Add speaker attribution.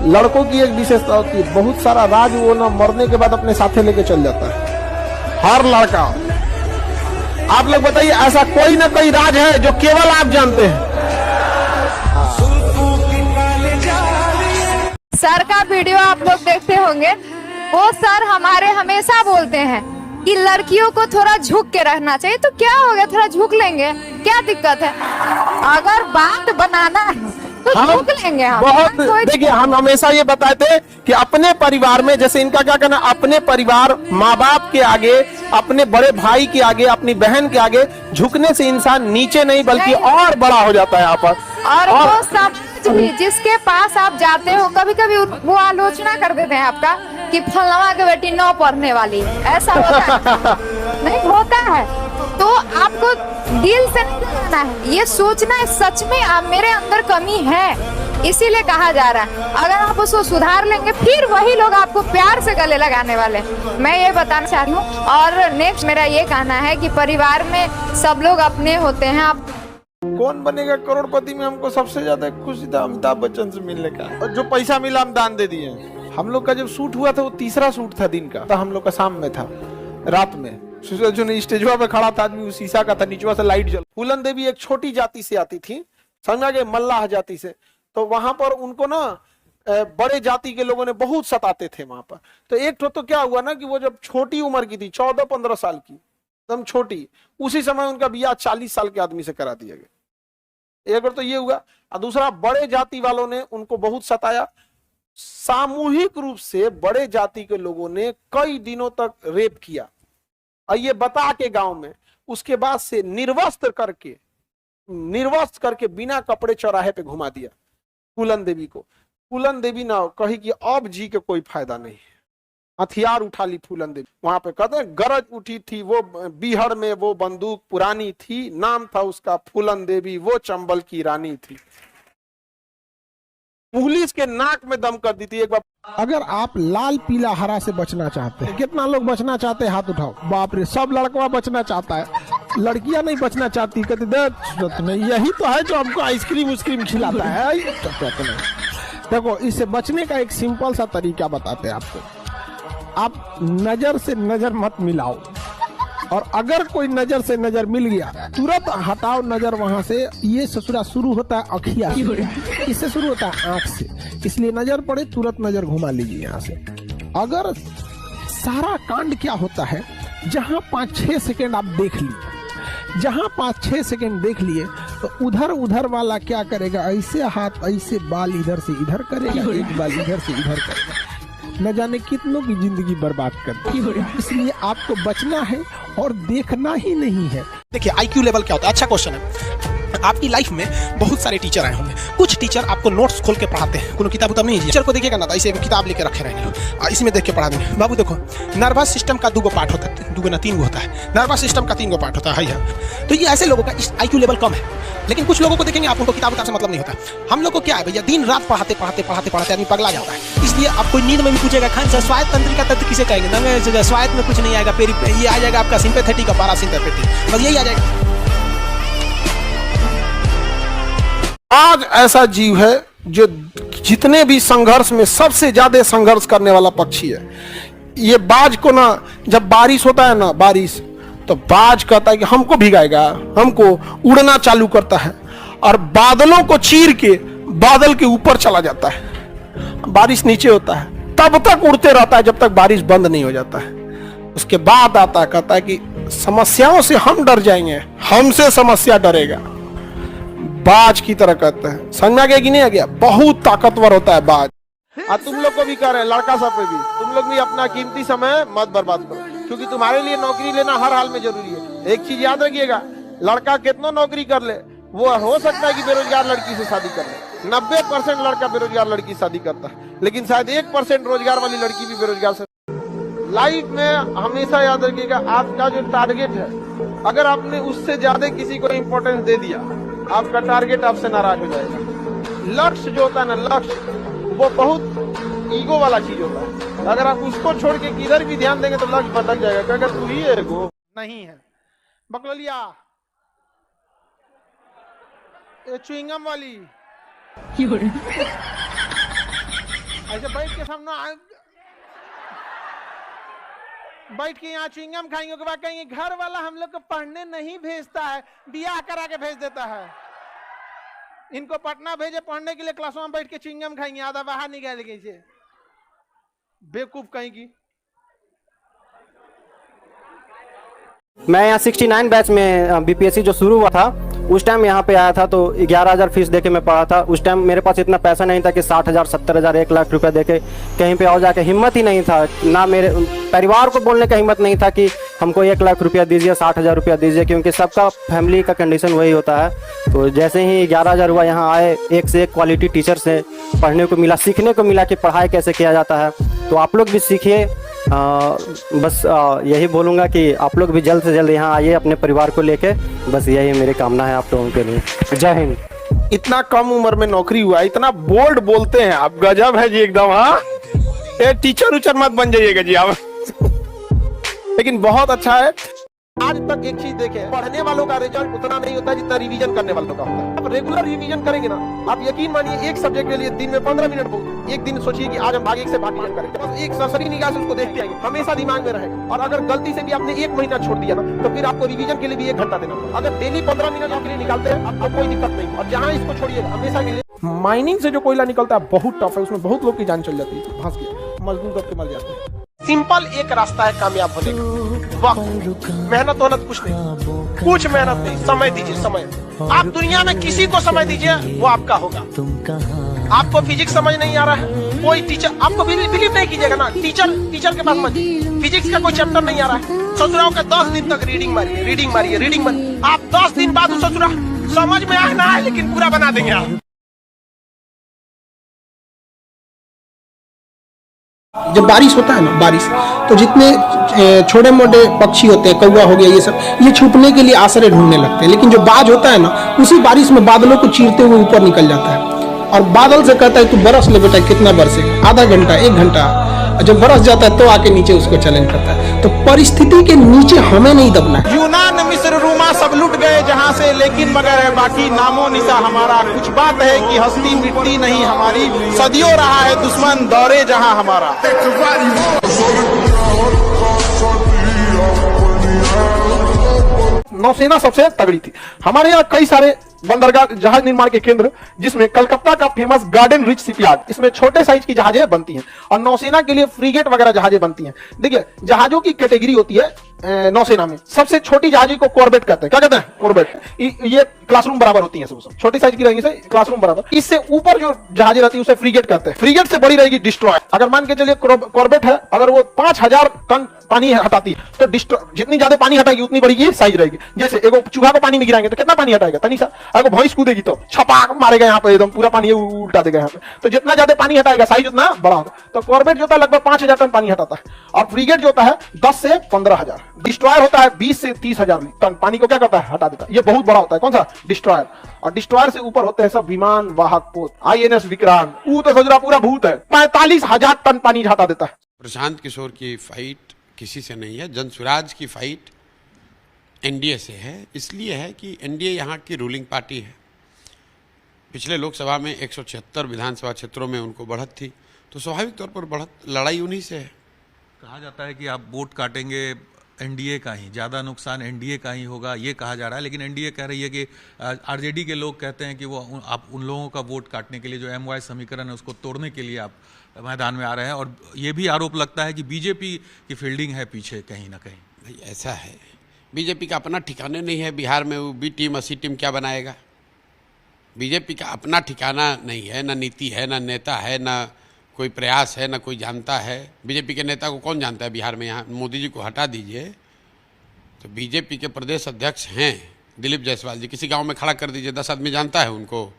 Speaker 1: लड़कों की एक विशेषता होती है, बहुत सारा राज वो ना मरने के बाद अपने साथे लेके चल जाता है। हर लड़का, आप लोग बताइए, ऐसा कोई ना कोई राज है जो केवल आप जानते हैं।
Speaker 2: सर का वीडियो आप लोग देखते होंगे, वो सर हमारे हमेशा बोलते हैं कि लड़कियों को थोड़ा झुक के रहना चाहिए। तो क्या हो गया, थोड़ा झुक लेंगे, क्या दिक्कत है? अगर बात बनाना है तो झुक लेंगे हम।
Speaker 1: बहुत देखिए, हम हमेशा ये बताते कि अपने परिवार में, जैसे इनका क्या कहना, अपने परिवार, माँ बाप के आगे, अपने बड़े भाई के आगे, अपनी बहन के आगे झुकने से इंसान नीचे नहीं बल्कि और बड़ा हो जाता है यहाँ पर।
Speaker 2: और वो सब भी जिसके पास आप जाते हो, कभी कभी वो आलोचना कर देते हैं आपका कि फलवा के बेटी 9 पढ़ने वाली, ऐसा होता है। नहीं होता है, तो आपको दिल से नहीं लगाना है, ये सोचना है सच में मेरे अंदर कमी है, इसीलिए कहा जा रहा है। अगर आप उसको सुधार लेंगे, फिर वही लोग आपको प्यार से गले लगाने वाले। मैं ये बताना चाहती हूँ। और नेक्स्ट मेरा ये कहना है कि परिवार में सब लोग अपने होते हैं। आप
Speaker 1: कौन बनेगा करोड़पति में हमको सबसे ज्यादा खुशी था अमिताभ बच्चन से मिलने का, और जो पैसा मिला हम दान दे दिए। हम लोग का जब शूट हुआ था वो तीसरा शूट था दिन का, तो हम लोग का शाम में था, रात में जो स्टेजवा पे खड़ा था आदमी, उस शीशा का था, नीचवा से लाइट जल। फूलन देवी एक छोटी जाति से आती थी, समझा गए, मल्लाह जाति से। तो वहां पर उनको ना बड़े जाति के लोगों ने बहुत सताते थे वहां पर। तो एक तो क्या हुआ ना कि वो जब छोटी उम्र की थी, 14-15 साल की, एकदम छोटी, उसी समय उनका बियाह 40 साल के आदमी से करा दिया गया। एक बार तो ये हुआ, और दूसरा बड़े जाति वालों ने उनको बहुत सताया। सामूहिक रूप से बड़े जाति के लोगों ने कई दिनों तक रेप किया, और ये बता के गांव में, उसके बाद से निर्वस्त्र करके बिना कपड़े चौराहे पे घुमा दिया फूलन देवी को। फूलन देवी ना कही कि अब जी के कोई फायदा नहीं है, हथियार उठा ली फूलन देवी। वहां पे कहते हैं गरज उठी थी वो बीहड़ में, वो बंदूक पुरानी थी, नाम था उसका फूलन देवी, वो चंबल की रानी थी। पुलिस के नाक में दम कर दी थी एक बार। अगर आप लाल पीला हरा से बचना चाहते हैं, कितना लोग बचना चाहते हैं, हाथ उठाओ। बाप रे, सब लड़का बचना चाहता है, लड़कियां नहीं बचना चाहती। कहते नहीं, यही तो है जो हमको आइसक्रीम उस्क्रीम खिलाता है। देखो, इससे बचने का एक सिंपल सा तरीका बताते हैं आपको। आप नजर से नजर मत मिलाओ, और अगर कोई नजर से नजर मिल गया तुरंत हटाओ नजर वहां से। ये ससुरा शुरू होता है अखिया से, इससे शुरू होता है आंख से, इसलिए नजर पड़े तुरंत नजर घुमा लीजिए यहाँ से। अगर सारा कांड क्या होता है, जहां 5-6 सेकेंड आप देख लिए, जहां 5-6 सेकेंड देख लिए, तो उधर वाला क्या करेगा, ऐसे हाथ ऐसे बाल इधर से इधर करेगा, एक बाल इधर से इधर करेगा, न जाने कितनों की जिंदगी बर्बाद कर दी। इसलिए आपको बचना है और देखना ही नहीं है।
Speaker 3: देखिए, आईक्यू लेवल क्या होता है? अच्छा क्वेश्चन है। आपकी लाइफ में बहुत सारे टीचर आए होंगे, कुछ टीचर आपको नोट्स खोल के पढ़ाते हैं, कोनो किताब नहीं। टीचर को देखिएगा ना, ऐसे किताब लेके रखे रहेंगे, इसमें देख के पढ़ा देंगे। बाबू देखो, नर्वस सिस्टम का 2 पार्ट होता है, 2 ना 3 होता है, नर्वस सिस्टम का 3 पार्ट होता है। तो ये ऐसे लोगों का आईक्यू लेवल कम है। लेकिन कुछ लोगों को देखेंगे आप, उनको किताब से मतलब नहीं होता। हम लोग को क्या है भैया, दिन रात पढ़ाते आदमी पगला जाता है। इसलिए आप कोई नींद में भी पूछेगा, खान सर स्वायत्त तंत्रिका तंत्र किसे कहेंगे? स्वायत्त में कुछ नहीं आएगा, ये आ जाएगा आपका सिंपैथेटिक और पैरासिम्पैथेटिक, बस यही आ जाएगा।
Speaker 1: आज ऐसा जीव है जो जितने भी संघर्ष में सबसे ज्यादा संघर्ष करने वाला पक्षी है। ये बाज को ना, जब बारिश होता है ना, बारिश, तो बाज कहता है कि हमको भिगाएगा, हमको उड़ना चालू करता है, और बादलों को चीर के बादल के ऊपर चला जाता है। बारिश नीचे होता है, तब तक उड़ते रहता है जब तक बारिश बंद नहीं हो जाता है। उसके बाद आता है, कहता है कि समस्याओं से हम डर जाएंगे, हमसे समस्या डरेगा। बाज की तरह कहते हैं, समझ में आ गया कि नहीं आ गया? बहुत ताकतवर होता है बाज। और तुम लोग को भी कह रहे हैं, लड़का सब पे भी, तुम लोग भी अपना कीमती समय मत बर्बाद करो, क्योंकि तुम्हारे लिए नौकरी लेना हर हाल में जरूरी है। एक चीज याद रखिएगा, लड़का कितना नौकरी कर ले, वो हो सकता है कि बेरोजगार लड़की से शादी कर ले। 90% लड़का बेरोजगार लड़की से शादी करता है, लेकिन शायद 1% रोजगार वाली लड़की भी बेरोजगार से। लाइफ में हमेशा याद रखिएगा, आपका जो टारगेट है, अगर आपने उससे ज्यादा किसी को इंपॉर्टेंस दे दिया, आपका टारगेट आपसे नाराज हो जाएगा। लक्ष्य जो होता है ना, लक्ष्य वो बहुत ईगो वाला चीज होता है। अगर आप उसको छोड़ के किधर भी ध्यान देंगे तो लक्ष्य भटक जाएगा। अगर तू ही एगो नहीं है, बकलोलिया, ये च्युइंगम वाली ऐसे बैठ के सामने बैठ के यहाँ च्युइंगम खाएंगे के बाद कहेंगे घर वाला हम लोग को पढ़ने नहीं भेजता है, बियाह करा के भेज देता है। इनको पटना भेजे पढ़ने के लिए, क्लासों में बैठ के च्युइंगम खाएंगे, आधा बाहर निकाल गए। बेवकूफ कहेंगी।
Speaker 4: मैं यहाँ 69 बैच में बीपीएससी जो शुरू हुआ था उस टाइम यहाँ पे आया था, तो 11,000 फीस देके मैं पढ़ा था। उस टाइम मेरे पास इतना पैसा नहीं था कि 60,000 70,000 1 लाख रुपए देके कहीं पे और जाके, हिम्मत ही नहीं था ना, मेरे परिवार को बोलने का हिम्मत नहीं था कि हमको 1 लाख रुपया दीजिए, 60,000 रुपया दीजिए, क्योंकि सबका फैमिली का कंडीशन वही होता है। तो जैसे ही 11,000 हुआ, यहाँ आए, एक से एक क्वालिटी टीचर से पढ़ने को मिला, सीखने को मिला कि पढ़ाई कैसे किया जाता है। तो आप लोग भी सीखिए। बस यही बोलूँगा कि आप लोग भी जल्द से जल्द यहाँ आइए अपने परिवार को लेके, बस यही मेरी कामना है आप लोगों के लिए। जय हिंद।
Speaker 1: इतना कम उम्र में नौकरी हुआ, इतना बोल्ड बोलते हैं आप, गजब है जी एकदम। हाँ, ये टीचर उचर मत बन जाइएगा जी आप। लेकिन बहुत अच्छा है। आज तक एक चीज देखें, पढ़ने वालों का रिजल्ट उतना नहीं होता जितना रिवीजन करने वालों का होता है। आप रेगुलर रिवीजन करेंगे ना, आप यकीन मानिए एक सब्जेक्ट के लिए दिन में 15 मिनट बहुत। एक दिन सोचिए कि आज हम भाग 1 से भाग रिवीजन करेंगे, बस एक सरसरी निगाह से उसको देखते आएंगे, हमेशा दिमाग में रहेगा। और अगर गलती से भी आपने 1 महीना छोड़ दिया ना, तो फिर आपको रिवीजन के लिए भी 1 घंटा देना। अगर डेली 15 मिनट आपके लिए निकालते हैं, आपको कोई दिक्कत नहीं। और जहाँ इसको छोड़िएगा हमेशा के लिए। माइनिंग से जो कोयला निकलता है बहुत टफ है, उसमें बहुत लोग की जान चल जाती है, फंस गया, मजदूर करके मर जाते हैं। सिंपल एक रास्ता है कामयाब होने का, वक्त। मेहनत वहनत कुछ नहीं, कुछ मेहनत नहीं, समय दीजिए। समय, आप दुनिया में किसी को समय दीजिए, वो आपका होगा। आपको फिजिक्स समझ नहीं आ रहा है, कोई टीचर आपको बिलीव नहीं कीजिएगा ना, टीचर के पास मत। फिजिक्स का कोई चैप्टर नहीं आ रहा है, ससुराल का 10 दिन तक रीडिंग मारिए। आप 10 दिन बाद ससुराल समझ में आए ना आए, लेकिन पूरा बना देंगे आप। जब बारिश होता है ना, बारिश, तो जितने छोटे मोटे पक्षी होते हैं, कौवा हो गया, ये सब, ये छुपने के लिए आश्रय ढूंढने लगते हैं। लेकिन जो बाज होता है ना, उसी बारिश में बादलों को चीरते हुए ऊपर निकल जाता है और बादल से कहता है तू बरस ले बेटा। कितना बरसेगा? आधा घंटा, 1 घंटा। जब बरस जाता है तो आके नीचे उसको चैलेंज करता है। तो परिस्थिति के नीचे हमें नहीं दबना है।
Speaker 5: यूनान, मिस्र, रोमा सब लुट गए जहाँ से, लेकिन मगर है बाकी नामो निशा हमारा। कुछ बात है कि हस्ती मिटती नहीं हमारी, सदियों रहा है दुश्मन दौरे जहाँ हमारा।
Speaker 1: नौसेना सबसे तगड़ी थी। हमारे यहाँ कई सारे बंदरगाह जहाज निर्माण के केंद्र, जिसमें कलकत्ता का फेमस गार्डन रिच शिपयार्ड, इसमें छोटे साइज की जहाजें बनती हैं और नौसेना के लिए फ्रीगेट वगैरह जहाजें बनती हैं। देखिए, जहाजों की कैटेगरी होती है नौसेना में। सबसे छोटी जहाजी को कॉर्बेट कहते हैं। क्या कहते हैं? कॉर्बेट। ये क्लासरूम बराबर होती है, सब छोटी साइज की रहेंगी से क्लासरूम बराबर। इससे ऊपर जो जहाजें रहती है उसे फ्रीगेट कहते हैं। फ्रीगेट से बड़ी रहेगी डिस्ट्रॉयर। अगर मान के चलिए कॉर्बेट है, अगर वो 5000 टन पानी हटाती है, तो जितनी ज्यादा पानी हटाएगी उतनी बड़ी की साइज रहेगी। जैसे एगो चूहा को पानी में गिराएंगे तो कितना पानी हटाएगा? तनी सा। अगर भैंस कूदेगी तो छपाक मारेगा, यहाँ पे एकदम पूरा पानी उल्टा देगा यहाँ पे। तो जितना ज्यादा पानी हटाएगा साइज उतना बड़ा होगा। तो कॉर्बेट जो होता है लगभग 5000 टन पानी हटाता है, और फ्रीगेट जो होता है 10 से 15,000। डिस्ट्रॉयर होता है 20 से 30,000 टन पानी को क्या करता है? हटा देता है। ये बहुत बड़ा होता है। कौन सा? डिस्ट्रॉयर। और डिस्ट्रॉयर से ऊपर होते हैं सब विमान वाहक पोत। INS विक्रांत, वो तो सोच रहा पूरा भूत है, 45,000 टन पानी हटा देता है।
Speaker 6: प्रशांत किशोर की फाइट किसी से नहीं है, जनसुराज की फाइट एनडीए से है। इसलिए है कि एनडीए यहाँ की रूलिंग पार्टी है। पिछले लोकसभा में 176 विधानसभा क्षेत्रों में उनको बढ़त थी, तो स्वाभाविक तौर पर बढ़त लड़ाई उन्हीं से है।
Speaker 7: कहा जाता है कि आप वोट काटेंगे एनडीए का ही, ज़्यादा नुकसान एनडीए का ही होगा, ये कहा जा रहा है। लेकिन एनडीए कह रही है कि आरजेडी के लोग कहते हैं कि वो आप उन लोगों का वोट काटने के लिए, जो MY समीकरण है उसको तोड़ने के लिए आप मैदान में आ रहे हैं। और ये भी आरोप लगता है कि बीजेपी की फील्डिंग है पीछे कहीं ना कहीं।
Speaker 6: भाई ऐसा है, बीजेपी का अपना ठिकाने नहीं है। बिहार में वो B टीम AC टीम क्या बनाएगा? बीजेपी का अपना ठिकाना नहीं है, ना नीति है, ना नेता है, ना कोई प्रयास है, ना कोई जानता है। बीजेपी के नेता को कौन जानता है बिहार में? यहाँ मोदी जी को हटा दीजिए तो बीजेपी के प्रदेश अध्यक्ष हैं दिलीप जायसवाल जी, किसी गांव में खड़ा कर दीजिए, 10 आदमी जानता है उनको।